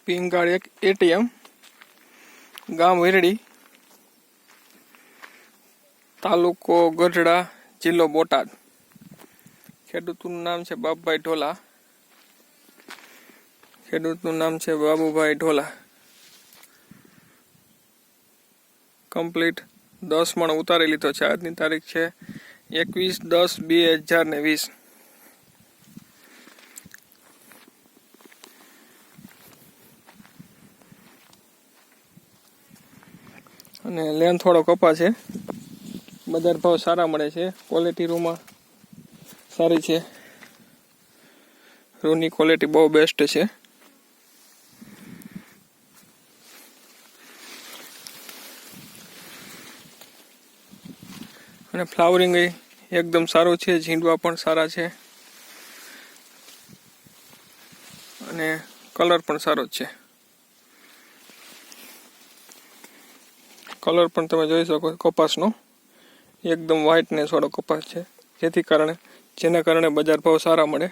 પિંગાળ એક એટીએમ, ગામ વીરડી, તાલુકો ગઢડા, જિલ્લો બોટાદ. ખેડૂતનું નામ છે બાબુભાઈ ઢોલા. ખેડૂતનું નામ છે બાબુભાઈ ઢોલા. કમ્પ્લીટ 10 મણ ઉતારી લીધો છે. આજની તારીખ છે 21/10/2020. અને લેન થોડો કપા છે. બજાર ભાવ સારા મળે છે. ક્વોલિટી રૂમાં સારી છે. રૂની ક્વોલિટી બહુ બેસ્ટ છે. અને ફ્લાવરિંગ એકદમ સારું છે. ઝીંડવા પણ સારા છે અને કલર પણ સારો જ છે. કલર પણ તમે જોઈ શકો કપાસનો એકદમ વ્હાઇટ ને થોડો કપાસ છે, જેના કારણે બજાર ભાવ સારા મળે.